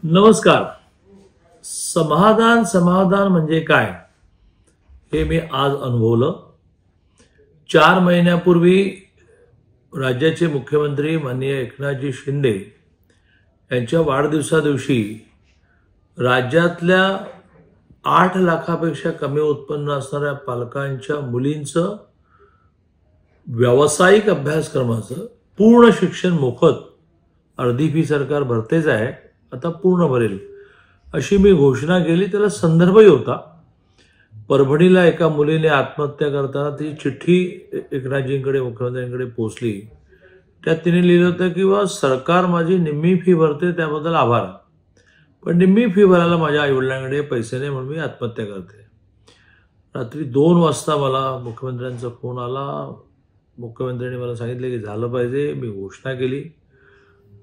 नमस्कार. समाधान म्हणजे काय हे मी आज अनुभवलं. 4 महिन्यापूर्वी राज्याचे मुख्यमंत्री माननीय एकनाथजी शिंदे यांच्या वाढदिवसादिवशी राज्यातल्या 8 लाखापेक्षा कमी उत्पन्न असणाऱ्या पालकांच्या मुलींचं व्यावसायिक अभ्यासक्रमाचं पूर्ण शिक्षण मोफत, अर्धी फी सरकार भरतेच आहे, आता पूर्ण भरेल अशी मी घोषणा केली. त्याला संदर्भही होता. परभणीला एका मुलीने आत्महत्या करताना ती चिठ्ठी एकनाथजींकडे, मुख्यमंत्र्यांकडे पोहोचली. त्यात तिने लिहिलं होतं की सरकार माझी निम्मी फी भरते त्याबद्दल आभार, पण निम्मी फी भरायला माझ्या आईवडिलांकडे पैसे नाही म्हणून मी आत्महत्या करते. रात्री 2 वाजता मला मुख्यमंत्र्यांचा फोन आला. मुख्यमंत्र्यांनी मला सांगितलं की झालं पाहिजे. मी घोषणा केली,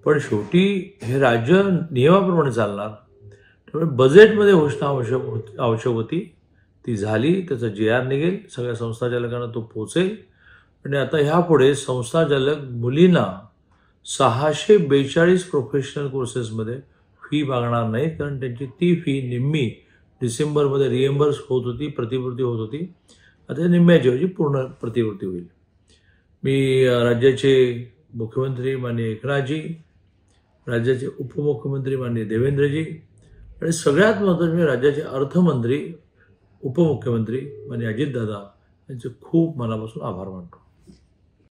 पण शेवटी हे राज्य नियमाप्रमाणे चालणार, त्यामुळे बजेटमध्ये घोषणा आवश्यक होती. ती झाली. त्याचा JR निघेल, सगळ्या संस्थाचालकांना तो पोहोचेल. आणि आता ह्यापुढे संस्थाचालक मुलींना 642 प्रोफेशनल कोर्सेसमध्ये फी मागणार नाही, कारण त्यांची ती फी निम्मी डिसेंबरमध्ये रिएम्बर्स होत होती, प्रतिपूर्ती होत होती. आता निम्म्याची ऐवजी पूर्ण प्रतिपूर्ती होईल. मी राज्याचे मुख्यमंत्री माननीय एकनाथजी, राज्याचे उपमुख्यमंत्री माननीय देवेंद्रजी आणि सगळ्यात महत्त्वाचे मी राज्याचे अर्थमंत्री, उपमुख्यमंत्री माननीय अजितदादा यांचे खूप मनापासून आभार मानतो.